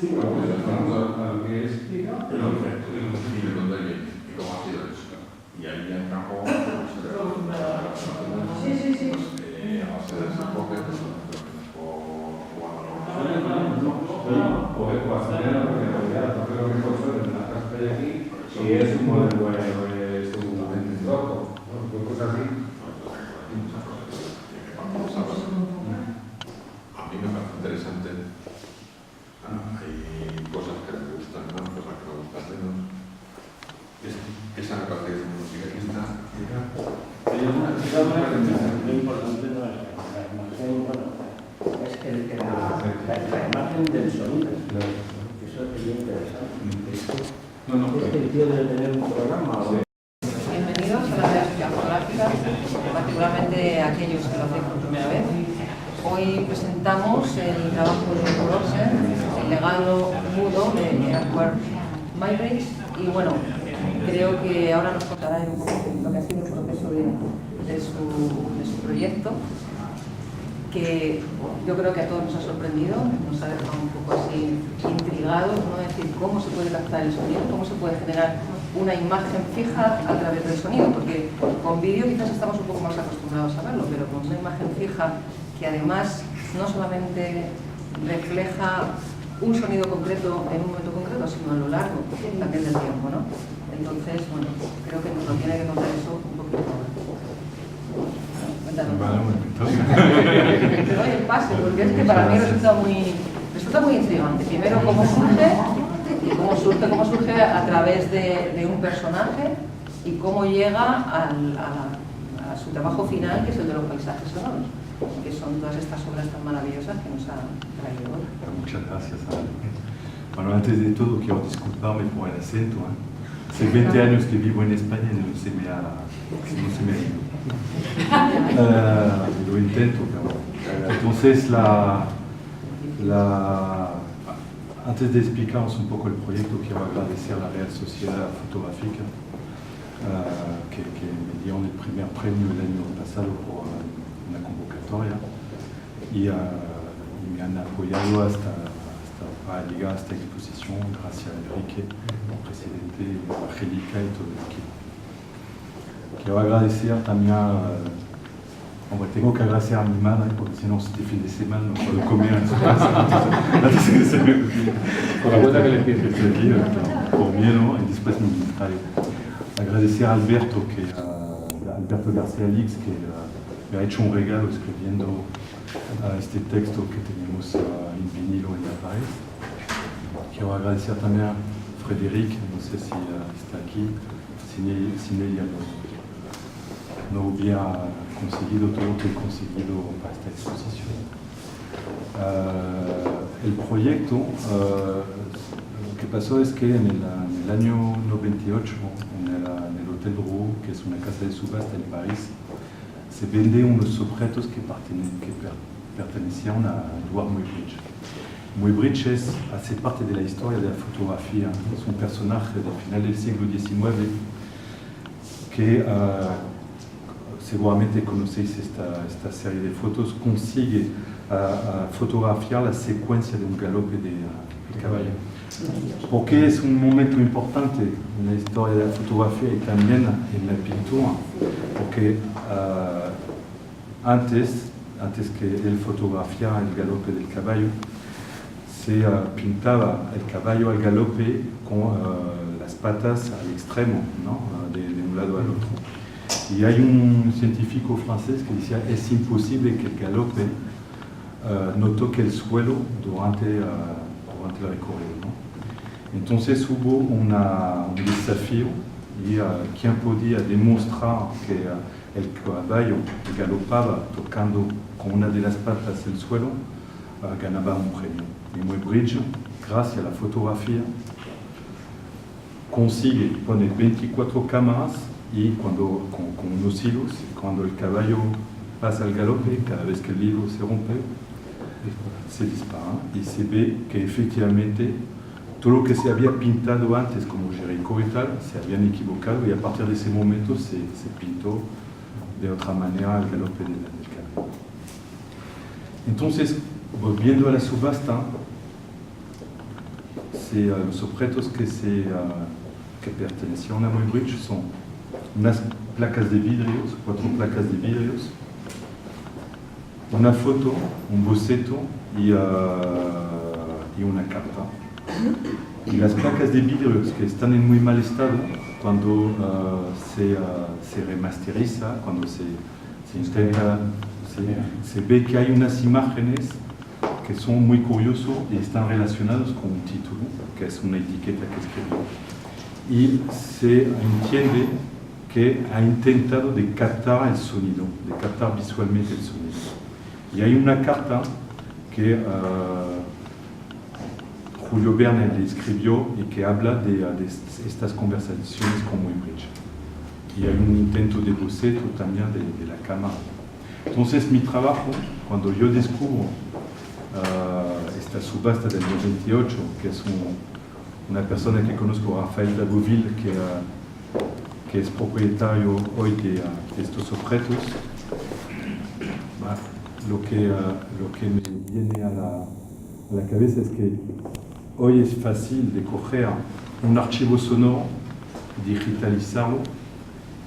Sí, bueno, pues vamos a lo que es y de dónde viene y cómo ha sido eso. Y ahí ya encajó a base de ese enfoque o acceder a la realidad, porque lo que pasa es la casa que hay aquí, si es un modelo es un loco, cosas así. A mí me parece interesante. Hay cosas que me gustan más, cosas que me gustan menos. Esa me parece que es una música que está. Lo importante no es la imagen, bueno, es la imagen del sonido. Eso es bien interesante. ¿Este tío debe tener un programa? Bienvenidos a la Teoría Fotográfica, particularmente aquellos que lo hacéis por primera vez. Hoy presentamos el trabajo de Rosen, el legado mudo de Edward Muybridge, y bueno, creo que ahora nos contará un poco lo que ha sido el proceso de su proyecto, que yo creo que a todos nos ha sorprendido, nos ha dejado un poco así intrigados, ¿no? Es decir, cómo se puede captar el sonido, cómo se puede generar una imagen fija a través del sonido, porque con vídeo quizás estamos un poco más acostumbrados a verlo, pero con una imagen fija que además no solamente refleja un sonido concreto en un momento concreto, sino a lo largo también del tiempo, ¿no? Entonces, bueno, creo que nos lo tiene que contar eso un poquito ahora. Cuéntanos. Te doy el pase, porque es que para mí resulta muy intrigante. Primero, cómo surge a través de un personaje y cómo llega a su trabajo final, que es el de los paisajes sonoros, que son todas estas obras tan maravillosas que nos ha traído hoy. Muchas gracias. Bueno, antes de todo quiero disculparme por el acento. Hace 20 años que vivo en España y no se me ha ido. Lo intento, pero... Entonces, antes de explicaros un poco el proyecto, quiero agradecer a la Real Sociedad Fotográfica que me dieron el primer premio el año pasado por una convocatoria y me han apoyado para llegar a esta exposición, gracias a Enrique, el presidente, a Angélica y todo el equipo. Quiero agradecer también hombre, tengo que agradecer a mi madre, porque si no, este fin de semana no puedo comer en su casa. Antes que se me olvide. Con la vuelta que le empiece. Por miedo, y después me trae. Agradecer a Alberto García Lix, que me ha hecho un regalo escribiendo este texto que tenemos en vinilo en la pared. Quiero agradecer también a Frédéric, no sé si está aquí, sin ella no hubiera conseguido todo lo que he conseguido para esta exposición. El proyecto, lo que pasó es que en el año 98, en el Hotel Drouot, que es una casa de subasta en París, se venden unos objetos que pertenecían a Edward Muybridge. Muybridge hace parte de la historia de la fotografía, es un personaje del final del siglo XIX que seguramente conocéis esta serie de fotos, consigue fotografiar la secuencia de un galope de caballo. Porque es un momento importante en la historia de la fotografía y también en la pintura, porque antes que él fotografiara el galope del caballo, se pintaba el caballo al galope con las patas al extremo, ¿no? de un lado al otro. Y hay un científico francés que decía es imposible que el galope no toque el suelo durante el recorrido, ¿no? Entonces hubo un desafío y quien podía demostrar que el caballo galopaba tocando con una de las patas el suelo ganaba un premio. Y Muybridge, gracias a la fotografía, consigue poner 24 cámaras y con unos hilos, cuando el caballo pasa al galope, cada vez que el hilo se rompe, se dispara y se ve que efectivamente todo lo que se había pintado antes como Jericho y tal, se habían equivocado y a partir de ese momento se pintó de otra manera el galope del caballo. Entonces, volviendo a la subasta, los objetos que pertenecían a Muybridge son unas placas de vidrios, 4 placas de vidrios, una foto, un boceto y una carta. Y las placas de vidrios que están en muy mal estado, cuando se remasteriza, cuando se intenta, se ve que hay unas imágenes que son muy curiosos y están relacionados con un título, que es una etiqueta que escribió. Y se entiende que ha intentado de captar el sonido, de captar visualmente el sonido. Y hay una carta que Julio Verne le escribió y que habla de estas conversaciones con Muybridge. Y hay un intento de boceto también de la cámara. Entonces mi trabajo, cuando yo descubro esta subasta del 98, que es una persona que conozco, Rafael Daboville, que es propietario hoy de estos objetos, lo que me viene a la cabeza es que hoy es fácil de coger un archivo sonoro, digitalizarlo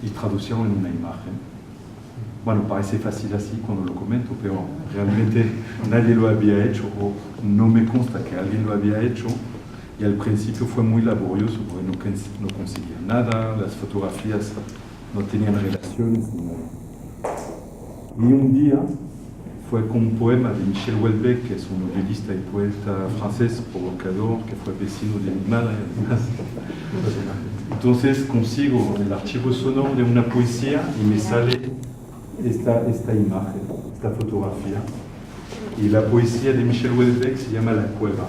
y traducirlo en una imagen. Bueno, parece fácil así cuando lo comento, pero realmente nadie lo había hecho, o no me consta que alguien lo había hecho, y al principio fue muy laborioso porque no conseguía nada, las fotografías no tenían relaciones ni nada. Y un día fue con un poema de Michel Houellebecq, que es un novelista y poeta francés provocador, que fue vecino de mi madre, además. Entonces consigo el archivo sonoro de una poesía y me sale esta imagen, esta fotografía. Y la poesía de Michel Houellebecq se llama La Cueva.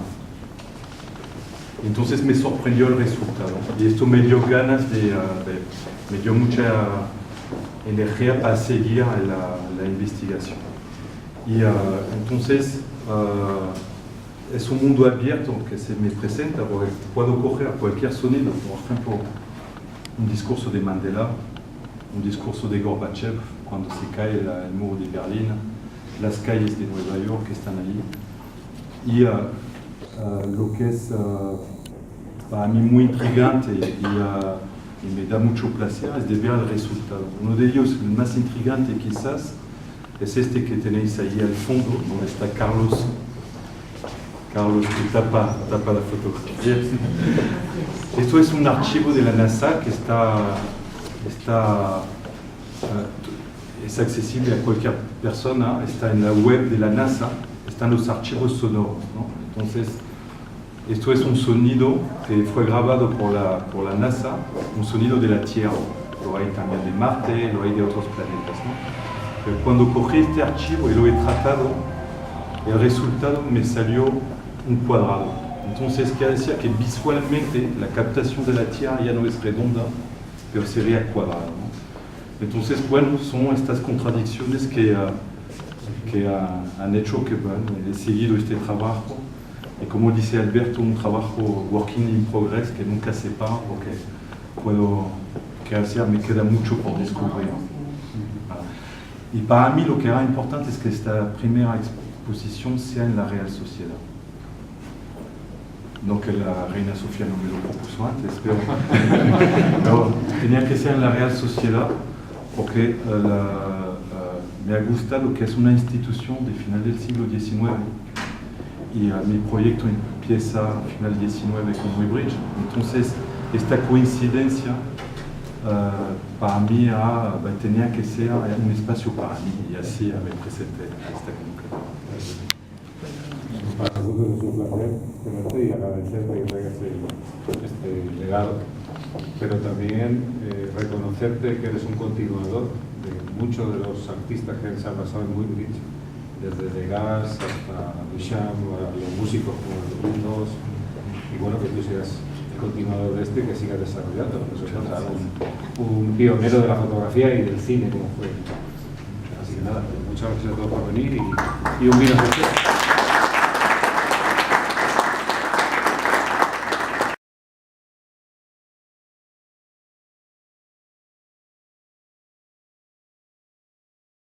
Entonces me sorprendió el resultado. Y esto me dio ganas me dio mucha energía para seguir la investigación. Y entonces es un mundo abierto que se me presenta, porque puedo coger cualquier sonido, por ejemplo, un discurso de Mandela, un discurso de Gorbachev cuando se cae el muro de Berlín, las calles de Nueva York que están allí. Y lo que es para mí muy intrigante y me da mucho placer es de ver el resultado. Uno de ellos, el más intrigante quizás, es este que tenéis ahí al fondo, donde está Carlos que tapa la fotografía. Esto es un archivo de la NASA que es accesible a cualquier persona, está en la web de la NASA, están los archivos sonoros, ¿no? Entonces, esto es un sonido que fue grabado por la NASA, un sonido de la Tierra. Lo hay también de Marte, lo hay de otros planetas, ¿no? Pero cuando cogí este archivo y lo he tratado, el resultado me salió un cuadrado. Entonces, quiere decir que visualmente la captación de la Tierra ya no es redonda, pero sería cuadrada, ¿no? Entonces, bueno, son estas contradicciones que han hecho que he seguido este trabajo. Y como dice Alberto, un trabajo working in progress que nunca se para porque me queda mucho por descubrir. Y para mí lo que era importante es que esta primera exposición sea en la Real Sociedad. No que la Reina Sofía no me lo propuso antes, pero tenía que ser en la Real Sociedad porque me ha gustado que es una institución de final del siglo XIX y mi proyecto empieza a final del XIX con Muybridge. Entonces, esta coincidencia para mí tenía que ser un espacio para mí y así me presenté a esta convocatoria. Para nosotros es un placer tenerte y agradecerte que traigas este legado, pero también reconocerte que eres un continuador de muchos de los artistas que se han basado en Muybridge, desde Degas hasta Duchamp, a los músicos como los Beatles, y bueno, que tú seas continuador de esto y que siga desarrollando, porque eso es un pionero de la fotografía y del cine como fue. Así que nada, muchas gracias a todos por venir y un vino especial.